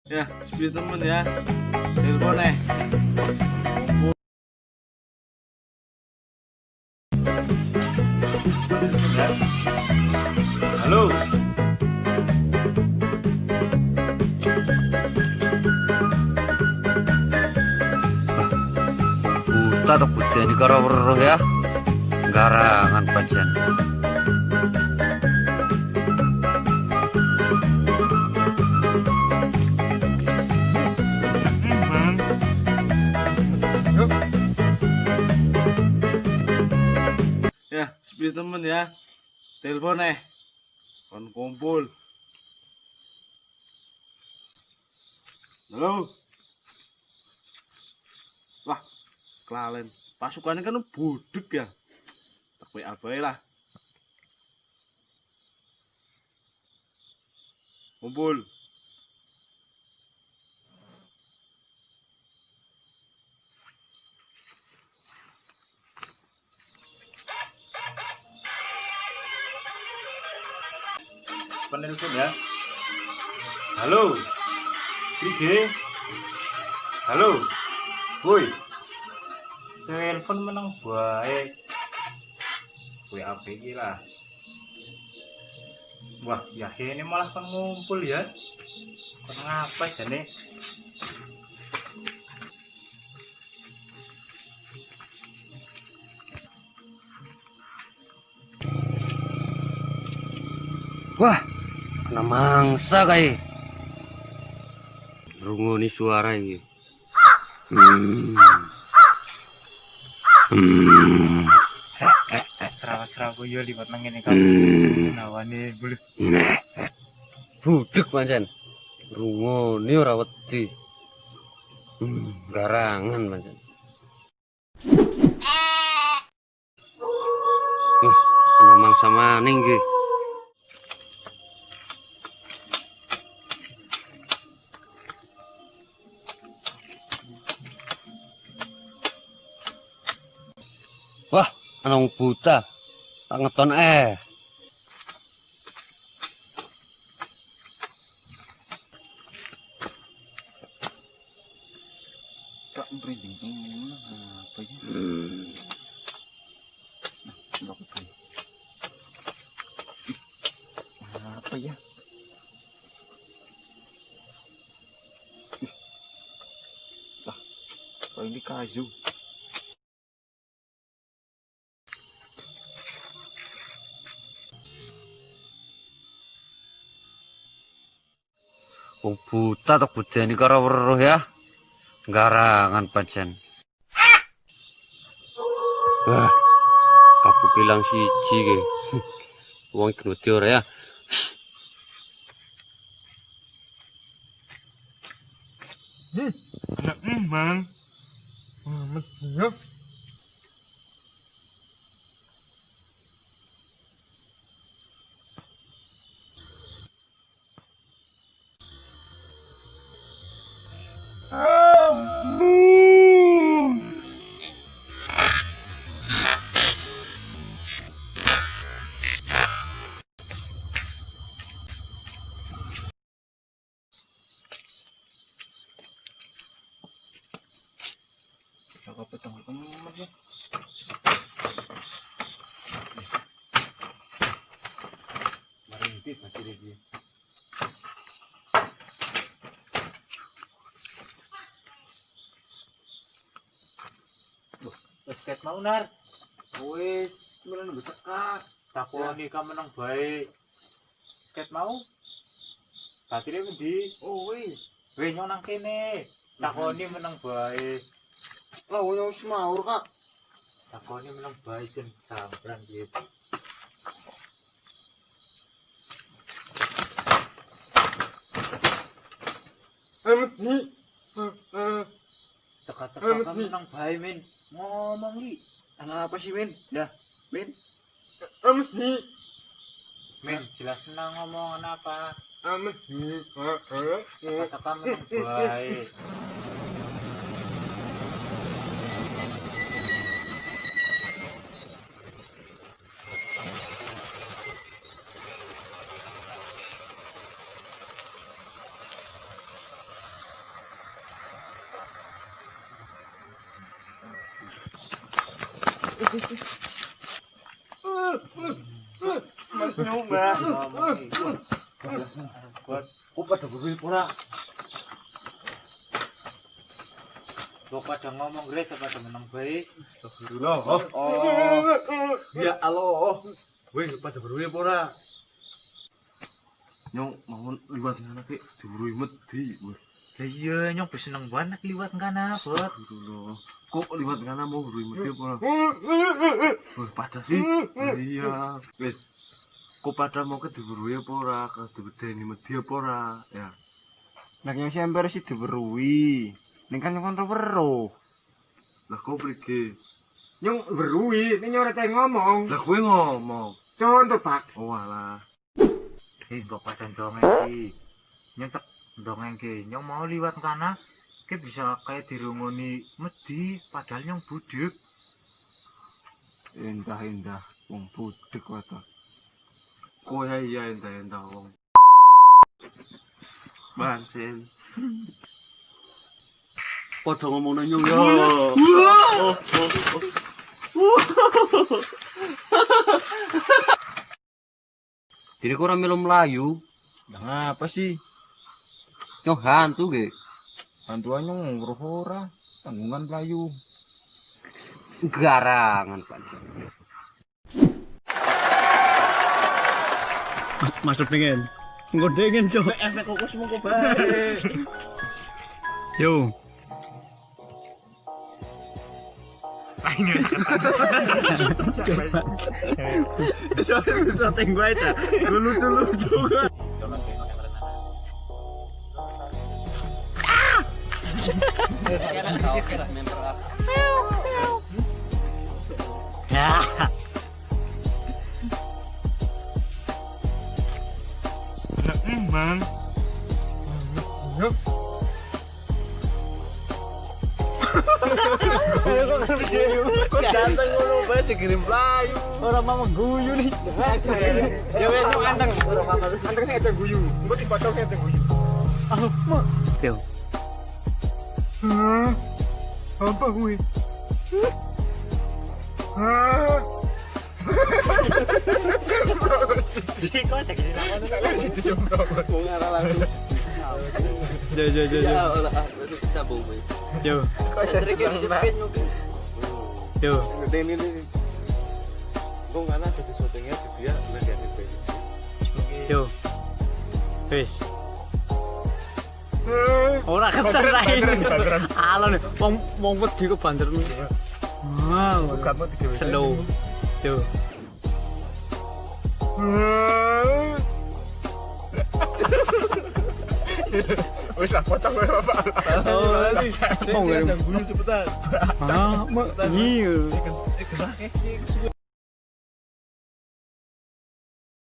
Ya, sepi temen ya. Telepon ya. Halo. Buta atau buta ini karo weruh ya. Garangan pajan. Ya, sepi temen ya. Telepon kon kumpul. Halo. Wah, kelalen. Pasukannya kan budek ya. Tak WA bae lah. Kumpul. Penelpon ya. Halo. Ige. Halo. Woi. Telepon menang baik. WA iki lah. Wah, ya ini malah kan ngumpul ya. Kenapa jane? Wah, kena mangsa kayak. Rungoni suara ini. Serawa-serawa yo liwat nang ngene kabeh. Nawane boleh. Budek pancen. Rungoni ora wedi. Garangan pancen. Kena mangsa maning iki. Wah, anak buta. Tak ngeton Kak merinding apa ya? Apa ya? Lah, kok ini kayu? Wong buta atau buta ini karo weruh ya. Garangan pancen. Wah, kapuk ilang siji ke. Wong iki wedi ora ya. Anak emang. Ya. Jaga pedang teman ya. Mari ini mati lagi. Wes ket mau nar. Wes, menan mbok cekak. Takoni ka menang bae. Ket mau. Batire endi? Oh wis. Weh nyong nang kene. Takoni menang bae. Lah yo wis maur, Kak. Takoni menang bae jen sampran gitu. Teka-teka kan menang bae, Min. Ngomong li. Apa sih, Min? Ya, Min. Min, jelas senang ngomong apa? Teka-teka menang bae. Nyoba. Buat kok pada beruwi ora. Kok pada ngomong gres pada menang baik. Astagfirullah. Ya Allah. Weh, pada beruwi ora? Nyong mau liwat ngana ki diweruhi medhi. Lah iya nyong wis seneng banget liwat kana, Bot. Astagfirullah. Kok liwat ngana mau beruhi medhi apa ora? Weh, pada sih. Iya. Weh. Kok pada mau ke diweruhi apa ora? Kedeni medhi apa ora? Ya. Nek yang semper sih diweruhi. Ning kan kon weruh. Lah kok prige? Nyong weruhi, ning ora teh ngomong. Lah kowe ngomong. Contoh, Pak. Oh alah. Kok pada dongeng ki. Nyong tak dongeng ki. Nyong mau liwat kana ki bisa kayak dirungoni medhi padahal nyong budek. Endah-endah wong budek wae. Kowe iya endah-endah wong. Bancen. Padha ngomongno nyong ya. Jadi kok ora melu mlayu? Lah apa sih? Nyong hantu ge. Bantuan nyong weruh ora. Tanggungan mlayu. Garangan pancen. Mas pengen. Engko dingin, Cok. Efek kok semua kok bae. Yo. Bisa tenggo aja. Lucu-lucu kan. Bang. Kok ganteng ngono bae dikirim mlayu. Ora mau guyu nih. Ya wes kok anteng. Anteng sing aja guyu. Engko dipotong sing aja guyu. Yo. Apa kuwi? Di kok cek sini Yo. Yo. Ngene ini. Kok ngana jadi syutingnya di dia lagi di Yo. Wis. Ora keterai. Alon wong wedi kok banter. Wah, Kamu digawe. slow. Yo. Wis lah potong wae Bapak. Mau Jangan guyu cepetan. Ah, iya. Gerak